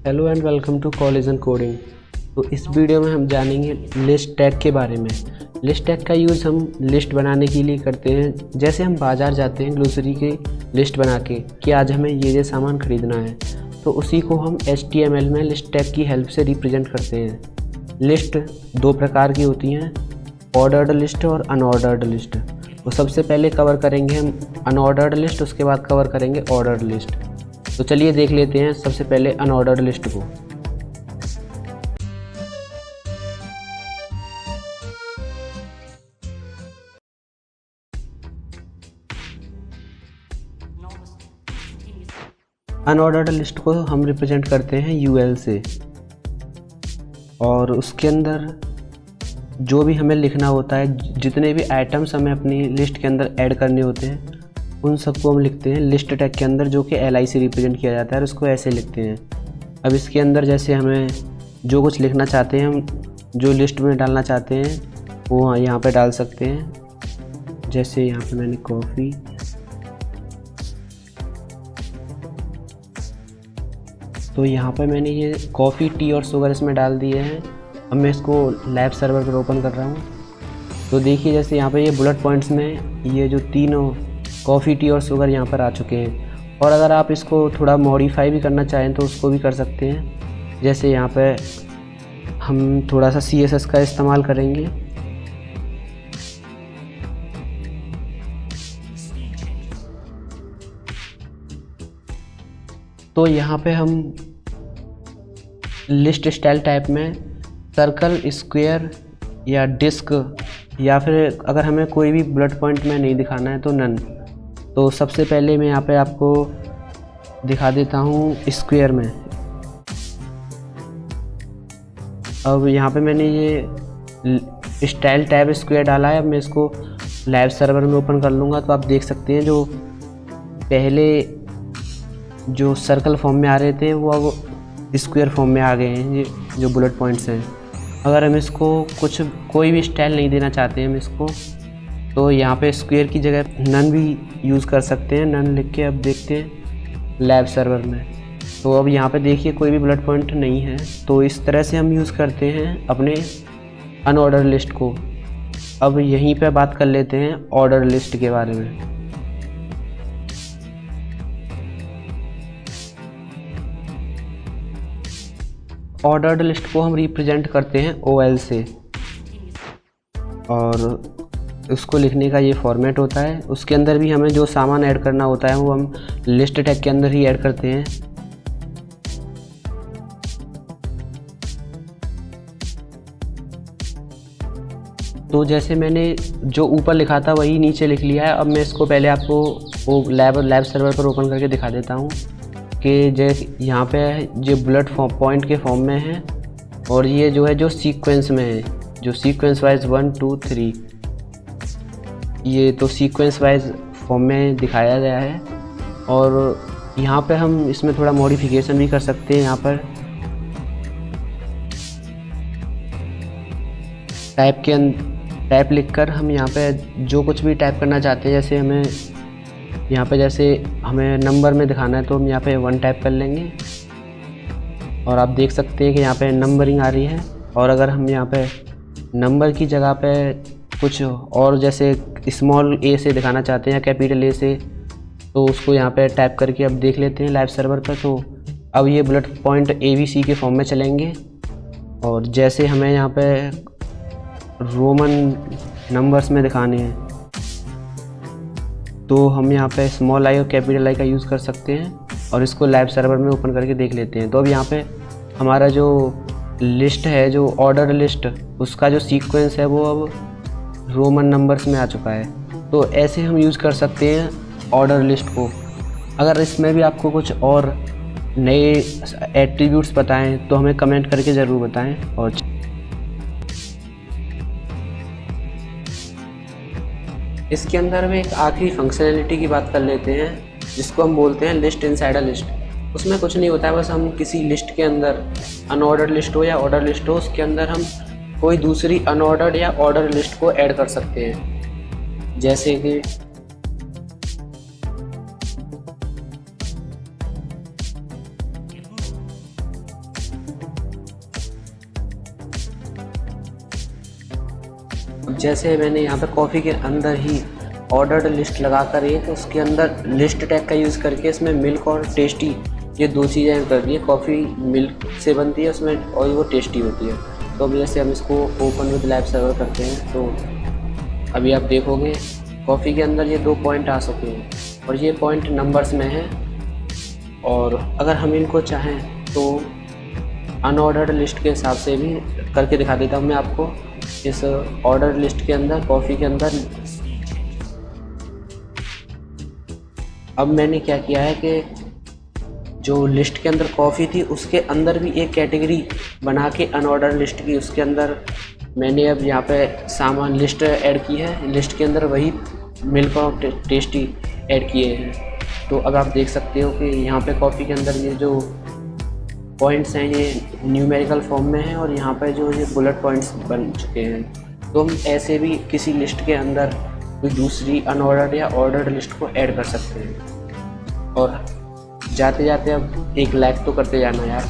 Hello and welcome to कॉलेजन coding. तो इस वीडियो में हम जानेंगे लिस्ट टैग के बारे में। लिस्ट टैग का यूज़ हम लिस्ट बनाने के लिए करते हैं। जैसे हम बाज़ार जाते हैं ग्रोसरी की लिस्ट बना के कि आज हमें ये सामान ख़रीदना है, तो उसी को हम HTML में लिस्ट टैग की हेल्प से रिप्रेजेंट करते हैं। लिस्ट दो प्रकार की होती हैं, ऑर्डर्ड लिस्ट और अनऑर्डर्ड लिस्ट। तो सबसे पहले कवर करेंगे हम अनऑर्डर्ड लिस्ट, उसके बाद कवर करेंगे ऑर्डर्ड लिस्ट। तो चलिए देख लेते हैं सबसे पहले अनऑर्डर्ड लिस्ट को। अनऑर्डर्ड लिस्ट को हम रिप्रेजेंट करते हैं UL से, और उसके अंदर जो भी हमें लिखना होता है, जितने भी आइटम्स हमें अपनी लिस्ट के अंदर ऐड करने होते हैं, उन सबको हम लिखते हैं लिस्ट टैग के अंदर, जो कि LI से रिप्रेजेंट किया जाता है, और उसको ऐसे लिखते हैं। अब इसके अंदर जैसे हमें जो कुछ लिखना चाहते हैं, हम जो लिस्ट में डालना चाहते हैं वो यहाँ पे डाल सकते हैं। जैसे यहाँ पे मैंने कॉफ़ी, तो यहाँ पे मैंने ये कॉफ़ी, टी और शुगर इसमें डाल दिए हैं। अब मैं इसको लैब सर्वर पर ओपन कर रहा हूँ। तो देखिए जैसे यहाँ पे ये बुलेट पॉइंट्स में ये जो तीनों कॉफ़ी, टी और शुगर यहाँ पर आ चुके हैं। और अगर आप इसको थोड़ा मॉडिफाई भी करना चाहें तो उसको भी कर सकते हैं। जैसे यहाँ पे हम थोड़ा सा CSS का इस्तेमाल करेंगे। तो यहाँ पे हम लिस्ट स्टाइल टाइप में सर्कल, स्क्वायर या डिस्क, या फिर अगर हमें कोई भी बुलेट पॉइंट में नहीं दिखाना है तो नन। तो सबसे पहले मैं यहाँ पे आपको दिखा देता हूँ स्क्वायर में। अब यहाँ पे मैंने ये स्टाइल टैब स्क्वायर डाला है। अब मैं इसको लाइव सर्वर में ओपन कर लूँगा, तो आप देख सकते हैं जो पहले जो सर्कल फॉर्म में आ रहे थे वो अब स्क्वायर फॉर्म में आ गए हैं, ये जो बुलेट पॉइंट्स हैं। अगर हम इसको कोई भी स्टाइल नहीं देना चाहते हैं हम इसको, तो यहाँ पे स्क्वायर की जगह नन भी यूज़ कर सकते हैं। नन लिख के अब देखते हैं लैब सर्वर में। तो अब यहाँ पे देखिए कोई भी बुलेट पॉइंट नहीं है। तो इस तरह से हम यूज़ करते हैं अपने अनऑर्डर लिस्ट को। अब यहीं पे बात कर लेते हैं ऑर्डर लिस्ट के बारे में। ऑर्डर्ड लिस्ट को हम रिप्रेजेंट करते हैं OL से, और उसको लिखने का ये फॉर्मेट होता है। उसके अंदर भी हमें जो सामान ऐड करना होता है वो हम लिस्ट टैग के अंदर ही ऐड करते हैं। तो जैसे मैंने जो ऊपर लिखा था वही नीचे लिख लिया है। अब मैं इसको पहले आपको वो लैब सर्वर पर ओपन करके दिखा देता हूँ कि जैसे यहाँ पे जो बुलेट पॉइंट के फॉर्म में है, और ये जो है जो सीक्वेंस में है, जो सीक्वेंस वाइज 1 2 3, ये तो सीक्वेंस वाइज फॉर्म में दिखाया गया है। और यहाँ पे हम इसमें थोड़ा मॉडिफिकेशन भी कर सकते हैं। यहाँ पर टाइप लिखकर हम यहाँ पे जो कुछ भी टाइप करना चाहते हैं, जैसे हमें यहाँ पे जैसे हमें नंबर में दिखाना है तो हम यहाँ पे 1 टाइप कर लेंगे, और आप देख सकते हैं कि यहाँ पे नंबरिंग आ रही है। और अगर हम यहाँ पे नंबर की जगह पे कुछ और जैसे स्मॉल a से दिखाना चाहते हैं या कैपिटल A से, तो उसको यहाँ पे टाइप करके अब देख लेते हैं लाइव सर्वर पर। तो अब ये बुलेट पॉइंट ABC के फॉर्म में चलेंगे। और जैसे हमें यहाँ पे रोमन नंबर्स में दिखाने हैं, तो हम यहाँ पे स्मॉल I और कैपिटल I का यूज़ कर सकते हैं, और इसको लाइव सर्वर में ओपन करके देख लेते हैं। तो अब यहाँ पे हमारा जो लिस्ट है, जो ऑर्डर लिस्ट, उसका जो सीक्वेंस है वो अब रोमन नंबर्स में आ चुका है। तो ऐसे हम यूज़ कर सकते हैं ऑर्डर लिस्ट को। अगर इसमें भी आपको कुछ और नए एट्रीब्यूट्स बताएं तो हमें कमेंट करके ज़रूर बताएं। और इसके अंदर में एक आखिरी फंक्शनैलिटी की बात कर लेते हैं, जिसको हम बोलते हैं लिस्ट इनसाइड अ लिस्ट। उसमें कुछ नहीं होता है, बस हम किसी लिस्ट के अंदर, अनऑर्डर्ड लिस्ट हो या ऑर्डर लिस्ट हो, उसके अंदर हम कोई दूसरी अनऑर्डर्ड या ऑर्डर लिस्ट को ऐड कर सकते हैं। जैसे कि अब जैसे मैंने यहाँ पे कॉफ़ी के अंदर ही ऑर्डर्ड लिस्ट लगा कर तो उसके अंदर लिस्ट टैग का यूज़ करके इसमें मिल्क और टेस्टी ये दो चीज़ें ऐड कर दी है। कॉफ़ी मिल्क से बनती है उसमें और वो टेस्टी होती है। तो अब जैसे हम इसको ओपन विद लाइव सर्वर करते हैं तो अभी आप देखोगे कॉफ़ी के अंदर ये 2 पॉइंट आ सके हैं और ये पॉइंट नंबर्स में हैं। और अगर हम इनको चाहें तो अनऑर्डर्ड लिस्ट के हिसाब से भी करके दिखा देता हूँ मैं आपको। इस ऑर्डर लिस्ट के अंदर कॉफ़ी के अंदर अब मैंने क्या किया है कि जो लिस्ट के अंदर कॉफ़ी थी उसके अंदर भी एक कैटेगरी बना के अनऑर्डर लिस्ट की, उसके अंदर मैंने अब यहाँ पे सामान लिस्ट ऐड की है। लिस्ट के अंदर वही मिल्क और टेस्टी ऐड किए हैं। तो अब आप देख सकते हो कि यहाँ पे कॉफ़ी के अंदर ये जो पॉइंट्स हैं ये न्यूमेरिकल फॉर्म में हैं और यहाँ पे जो ये बुलेट पॉइंट्स बन चुके हैं। तो हम ऐसे भी किसी लिस्ट के अंदर कोई दूसरी अनऑर्डर्ड या ऑर्डर्ड लिस्ट को ऐड कर सकते हैं। और जाते जाते अब एक लाइक तो करते जाना यार।